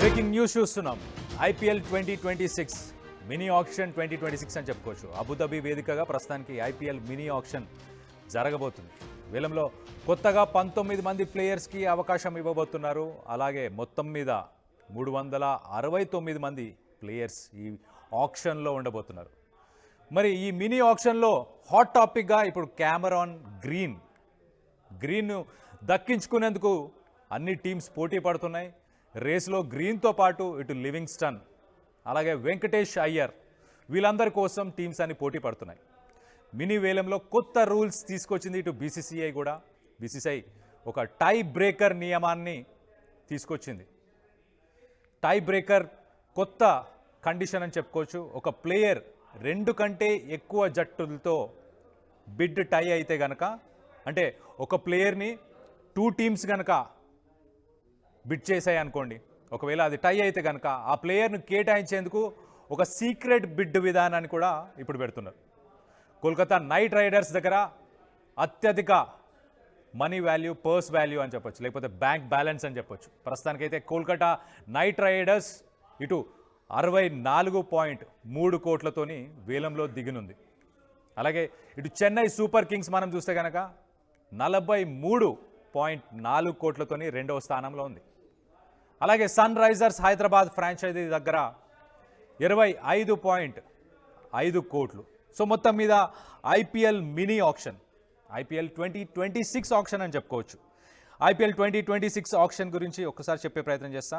Breaking news చూస్తున్నాం. IPL 2026 mini auction 2026 అని చెప్పుకోవచ్చు. అబుదాబి వేదికగా ప్రస్తుతానికి ఐపీఎల్ మినీ ఆక్షన్ జరగబోతుంది. వేలంలో కొత్తగా 19 మంది ప్లేయర్స్కి అవకాశం ఇవ్వబోతున్నారు. అలాగే మొత్తం మీద 369 మంది ప్లేయర్స్ ఈ ఆక్షన్లో ఉండబోతున్నారు. మరి ఈ మినీ ఆక్షన్లో హాట్ టాపిక్గా ఇప్పుడు క్యామరాన్ గ్రీన్ దక్కించుకునేందుకు అన్ని టీమ్స్ పోటీ పడుతున్నాయి. రేస్లో గ్రీన్తో పాటు ఇటు లివింగ్స్టన్ అలాగే వెంకటేష్ అయ్యర్ వీళ్ళందరి కోసం టీమ్స్ అన్ని పోటీ పడుతున్నాయి. మినీ వేలంలో కొత్త రూల్స్ తీసుకొచ్చింది ఇటు బీసీసీఐ కూడా. బీసీసీఐ ఒక టై బ్రేకర్ నియమాన్ని తీసుకొచ్చింది. టై బ్రేకర్ కొత్త కండిషన్ అని చెప్పుకోవచ్చు. ఒక ప్లేయర్ 2 కంటే ఎక్కువ జట్టులతో బిడ్ టై అయితే గనక, అంటే ఒక ప్లేయర్ని 2 టీమ్స్ కనుక బిడ్ చేసాయి అనుకోండి, ఒకవేళ అది టై అయితే కనుక ఆ ప్లేయర్ను కేటాయించేందుకు ఒక సీక్రెట్ బిడ్ విధానాన్ని కూడా ఇప్పుడు పెడుతున్నారు. కోల్కతా నైట్ రైడర్స్ దగ్గర అత్యధిక మనీ వాల్యూ, పర్స్ వాల్యూ అని చెప్పొచ్చు, లేకపోతే బ్యాంక్ బ్యాలెన్స్ అని చెప్పొచ్చు. ప్రస్తుతానికైతే కోల్కతా నైట్ రైడర్స్ ఇటు 64.3 కోట్లతోని వేలంలో దిగనుంది. అలాగే ఇటు చెన్నై సూపర్ కింగ్స్ మనం చూస్తే కనుక 43.4 కోట్లతోని రెండవ స్థానంలో ఉంది. అలాగే సన్ రైజర్స్ హైదరాబాద్ ఫ్రాంచైజీ దగ్గర 25.5 కోట్లు. సో మొత్తం మీద IPL mini auction, IPL 2026 auction అని చెప్పుకోవచ్చు. ఐపీఎల్ 2026 ఆక్షన్ గురించి ఒక్కసారి చెప్పే ప్రయత్నం చేస్తా.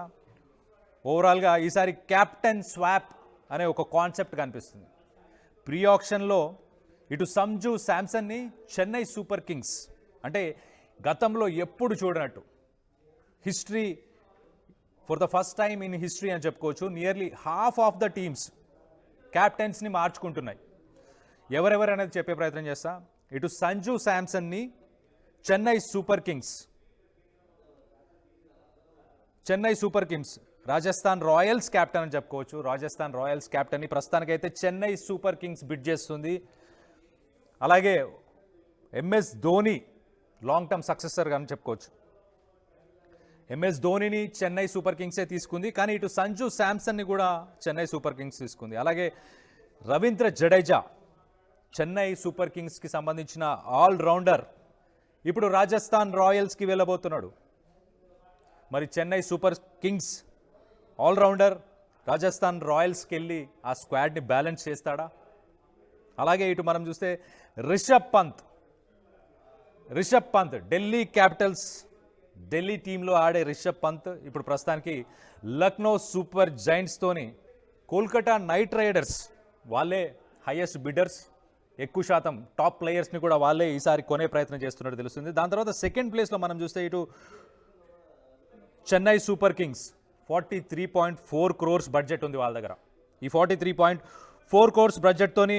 ఓవరాల్గా ఈసారి క్యాప్టెన్ స్వాప్ అనే ఒక కాన్సెప్ట్ కనిపిస్తుంది. ప్రీ ఆక్షన్లో ఇటు సంజు శాంసన్ని చెన్నై సూపర్ కింగ్స్, అంటే గతంలో ఎప్పుడు చూడనట్టు history, for the first time in history అని చెప్పుకోవచ్చు, nearly half of the teams క్యాప్టెన్స్ని మార్చుకుంటున్నాయి. ఎవరెవరు అనేది చెప్పే ప్రయత్నం చేస్తా. ఇటు సంజు శాంసన్ని Chennai Super Kings Rajasthan Royals captain అని చెప్పుకోవచ్చు. రాజస్థాన్ రాయల్స్ క్యాప్టెన్ని ప్రస్తుతానికైతే చెన్నై సూపర్ కింగ్స్ బిడ్ చేస్తుంది. అలాగే MS Dhoni long term successor అని చెప్పుకోవచ్చు. ఎంఎస్ ధోనిని చెన్నై సూపర్ కింగ్సే తీసుకుంది, కానీ ఇటు సంజు శాంసన్ని కూడా చెన్నై సూపర్ కింగ్స్ తీసుకుంది. అలాగే రవీంద్ర జడేజా చెన్నై సూపర్ కింగ్స్కి సంబంధించిన ఆల్రౌండర్ ఇప్పుడు రాజస్థాన్ రాయల్స్కి వెళ్ళబోతున్నాడు. మరి Chennai Super Kings allrounder Rajasthan రాయల్స్కి వెళ్ళి ఆ స్క్వాడ్ని బ్యాలెన్స్ చేస్తాడా? అలాగే ఇటు మనం చూస్తే రిషబ్ పంత్ ఢిల్లీ క్యాపిటల్స్, ఢిల్లీ టీంలో ఆడే రిషబ్ పంత్ ఇప్పుడు ప్రస్తుతానికి లక్నో సూపర్ జైంట్స్తోని కోల్కతా నైట్ రైడర్స్ వాళ్ళే హైయెస్ట్ బిడ్డర్స్, ఎక్కువ శాతం టాప్ ప్లేయర్స్ని కూడా వాళ్ళే ఈసారి కొనే ప్రయత్నం చేస్తున్నట్టు తెలుస్తుంది. దాని తర్వాత సెకండ్ ప్లేస్లో మనం చూస్తే ఇటు Chennai Super Kings 43.4 crores budget ఉంది వాళ్ళ దగ్గర. ఈ 43.4 crores బడ్జెట్తోని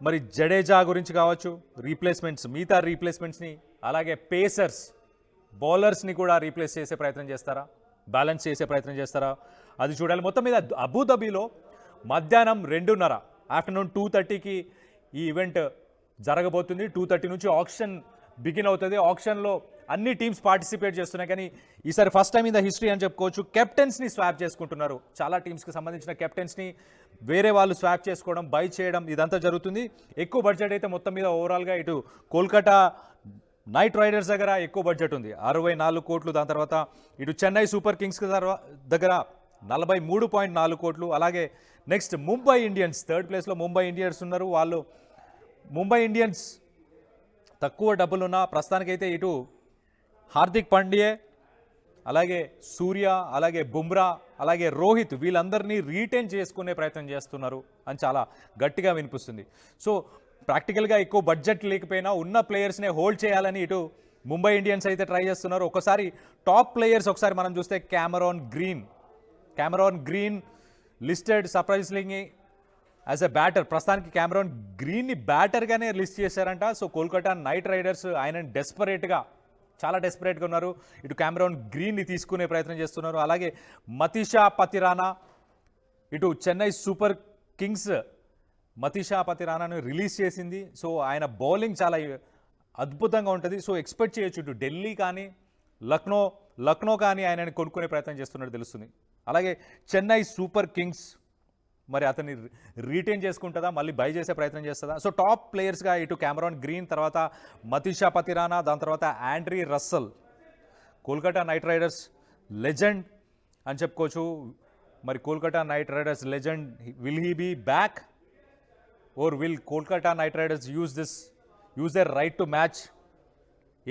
మరి జడేజా గురించి కావచ్చు, మిగతా రీప్లేస్మెంట్స్ని, అలాగే పేసర్స్, బౌలర్స్ని కూడా రీప్లేస్ చేసే ప్రయత్నం చేస్తారా, బ్యాలెన్స్ చేసే ప్రయత్నం చేస్తారా, అది చూడాలి. మొత్తం మీద అబుదాబిలో మధ్యాహ్నం 2:30 ఆఫ్టర్నూన్ 2:30కి ఈ ఈవెంట్ జరగబోతుంది. 2:30 నుంచి ఆక్షన్ బిగిన్ అవుతుంది. ఆక్షన్లో అన్ని టీమ్స్ పార్టిసిపేట్ చేస్తున్నాయి, కానీ ఈసారి first time in the history అని చెప్పుకోవచ్చు కెప్టెన్స్ని స్వాప్ చేసుకుంటున్నారు. చాలా టీమ్స్కి సంబంధించిన కెప్టెన్స్ని వేరే వాళ్ళు స్వాప్ చేసుకోవడం, బై చేయడం ఇదంతా జరుగుతుంది. ఎక్కువ బడ్జెట్ అయితే మొత్తం మీద ఓవరాల్గా ఇటు కోల్కతా నైట్ రైడర్స్ దగ్గర ఎక్కువ బడ్జెట్ ఉంది, 64 కోట్లు. దాని తర్వాత ఇటు చెన్నై సూపర్ కింగ్స్ దగ్గర 43.4 కోట్లు. అలాగే నెక్స్ట్ ముంబై ఇండియన్స్ థర్డ్ ప్లేస్లో ముంబై ఇండియన్స్ ఉన్నారు. వాళ్ళు ముంబై ఇండియన్స్ తక్కువ డబ్బులున్న ప్రస్తుతానికైతే ఇటు హార్దిక్ పాండ్యా, అలాగే సూర్య, అలాగే బుమ్రా, అలాగే రోహిత్ వీళ్ళందరినీ రీటైన్ చేసుకునే ప్రయత్నం చేస్తున్నారు అని చాలా గట్టిగా వినిపిస్తుంది. సో ప్రాక్టికల్గా ఎక్కువ బడ్జెట్ లేకపోయినా ఉన్న ప్లేయర్స్నే హోల్డ్ చేయాలని ఇటు ముంబై ఇండియన్స్ అయితే ట్రై చేస్తున్నారు. ఒకసారి టాప్ ప్లేయర్స్ ఒకసారి మనం చూస్తే Cameron green listed surprisingly as a batter. ప్రస్తుతానికి క్యామరాన్ గ్రీన్ని బ్యాటర్గానే లిస్ట్ చేశారంట. సో కోల్కతా నైట్ రైడర్స్ ఆయన చాలా డెస్పరేట్గా ఉన్నారు. ఇటు క్యామరాన్ గ్రీన్ని తీసుకునే ప్రయత్నం చేస్తున్నారు. అలాగే మతీషా పతిరానా, ఇటు చెన్నై సూపర్ కింగ్స్ మతీషా పతిరానాను రిలీజ్ చేసింది. సో ఆయన బౌలింగ్ చాలా అద్భుతంగా ఉంటుంది. సో ఎక్స్పెక్ట్ చేయొచ్చు ఇటు ఢిల్లీ కానీ లక్నో కానీ ఆయనని కొనుక్కునే ప్రయత్నం చేస్తున్నట్టు తెలుస్తుంది. అలాగే చెన్నై సూపర్ కింగ్స్ మరి అతన్ని రీటైన్ చేసుకుంటుందా, మళ్ళీ బై చేసే ప్రయత్నం చేస్తుందా? సో టాప్ ప్లేయర్స్గా ఇటు కెమెరాన్ గ్రీన్, తర్వాత మతీషా పతిరానా, దాని తర్వాత Andre Russell. Kolkata Knight Riders legend అని చెప్పుకోవచ్చు. మరి Kolkata Knight Riders legend, will he be back or will Kolkata Knight Riders use their right to match?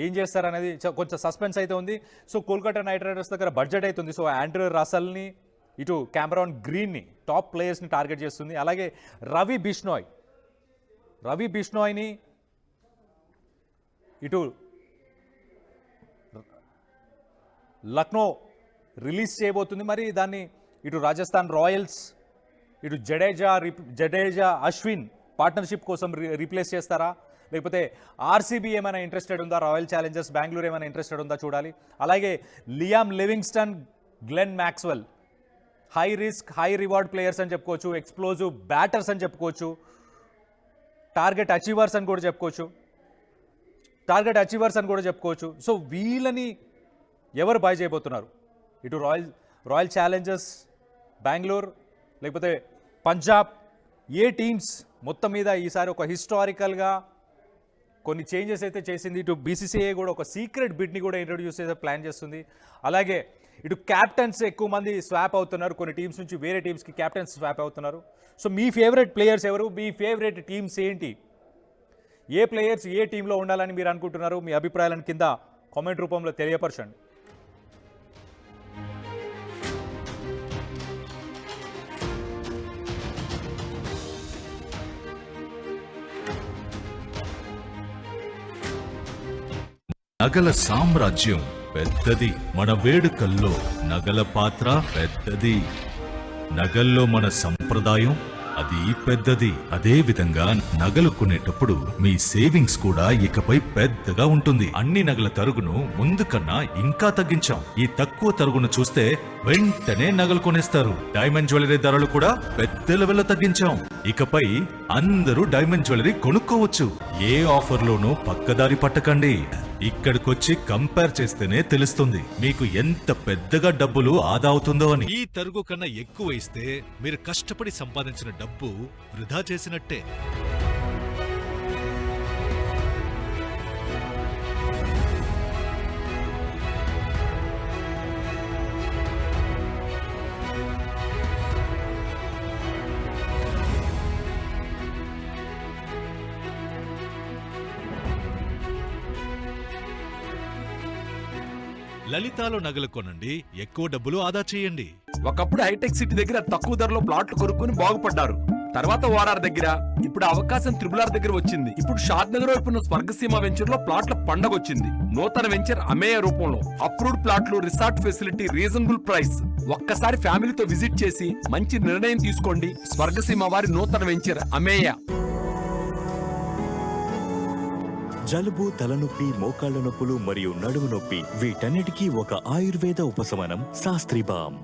ఏం చేస్తారనేది కొంచెం సస్పెన్స్ అయితే ఉంది. సో కోల్కతా నైట్ రైడర్స్ దగ్గర బడ్జెట్ అవుతుంది. సో ఆండ్రీ రస్సెల్ని, ఇటు కెమెరాన్ గ్రీన్ని, టాప్ ప్లేయర్స్ని టార్గెట్ చేస్తుంది. అలాగే రవి బిష్నోయ్ని ఇటు లక్నో రిలీజ్ చేయబోతుంది. మరి దాన్ని ఇటు రాజస్థాన్ రాయల్స్, ఇటు జడేజా అశ్విన్ పార్ట్నర్షిప్ కోసం రీప్లేస్ చేస్తారా, లేకపోతే ఆర్సీబీ ఏమైనా ఇంట్రెస్టెడ్ ఉందా, రాయల్ ఛాలెంజర్స్ బెంగళూరు ఏమైనా ఇంట్రెస్టెడ్ ఉందా చూడాలి. అలాగే Liam Livingstone, Glenn Maxwell high risk high reward players అని చెప్పుకోవచ్చు, ఎక్స్ప్లోజివ్ బ్యాటర్స్ అని చెప్పుకోవచ్చు, టార్గెట్ అచీవర్స్ అని కూడా చెప్పుకోవచ్చు. సో వీళ్ళని ఎవరు బై చేయబోతున్నారు? ఇటు రాయల్ ఛాలెంజర్స్ బెంగళూరు, లేకపోతే పంజాబ్, ఏ టీమ్స్ మొత్తం మీద ఈసారి ఒక హిస్టారికల్గా కొన్ని చేంజెస్ అయితే చేసింది. ఇటు బీసీసీఐ కూడా ఒక సీక్రెట్ బిడ్ని కూడా ఇంట్రొడ్యూస్ చేసే ప్లాన్ చేస్తుంది. అలాగే ఇటు క్యాప్టెన్స్ ఎక్కువ మంది స్వాప్ అవుతున్నారు, కొన్ని టీమ్స్ నుంచి వేరే టీమ్స్కి క్యాప్టెన్స్ స్వాప్ అవుతున్నారు. సో మీ ఫేవరెట్ ప్లేయర్స్ ఎవరు? మీ ఫేవరెట్ టీమ్స్ ఏంటి? ఏ ప్లేయర్స్ ఏ టీంలో ఉండాలని మీరు అనుకుంటున్నారు? మీ అభిప్రాయాలను కింద కామెంట్ రూపంలో తెలియపరచండి. నగల సామ్రాజ్యం పెద్దది, మన వేడుకల్లో నగల పాత్ర పెద్దది. నగల్లో మన సంప్రదాయం అది పెద్దది. అదే విధంగా నగలు కొనేటప్పుడు మీ సేవింగ్స్ కూడా ఇకపై పెద్దగా ఉంటుంది. అన్ని నగల తరుగును ముందు కన్నా ఇంకా తగ్గించాం. ఈ తక్కువ తరుగును చూస్తే వెంటనే నగలు కొనేస్తారు. డైమండ్ జ్యువెలరీ ధరలు కూడా పెద్ద లెవెల్లో తగ్గించాం. ఇకపై అందరూ డైమండ్ జ్యువెలరీ కొనుక్కోవచ్చు. ఏ ఆఫర్లోనూ పక్కదారి పట్టకండి. ఇక్కడికొచ్చి కంపేర్ చేస్తేనే తెలుస్తుంది మీకు ఎంత పెద్దగా డబ్బులు ఆదా అవుతుందో అని. ఈ తరుగు కన్నా ఎక్కువ ఇస్తే మీరు కష్టపడి సంపాదించిన డబ్బు వృధా చేసినట్టే. లలితాలో నగలు కొనండి, ఎక్కువ డబ్బులు ఆదా చేయండి. ఒకప్పుడు హైటెక్ సిటీ దగ్గర తక్కువ ధరలో ప్లాట్లు కొనుక్కుని బాగుపడ్డారు. తర్వాత ఓఆర్ఆర్ దగ్గర, ఇప్పుడు అవకాశం త్రిబుల్ దగ్గర వచ్చింది. ఇప్పుడు షాద్ నగర్ వైపు ఉన్న స్వర్గసీమ వెంచర్ లో ప్లాట్ల పండగ వచ్చింది. నూతన వెంచర్ అమేయ రూపంలో అప్రూవ్డ్ ప్లాట్లు, రిసార్ట్ ఫెసిలిటీ, రీజనబుల్ ప్రైస్. ఒక్కసారి ఫ్యామిలీతో విజిట్ చేసి మంచి నిర్ణయం తీసుకోండి. స్వర్గసీమ వారి నూతన వెంచర్ అమేయ. జలుబు, తలనొప్పి, మోకాళ్ల నొప్పులు మరియు నడుము నొప్పి వీటన్నిటికీ ఒక ఆయుర్వేద ఉపశమనం శాస్త్రీ బామ్.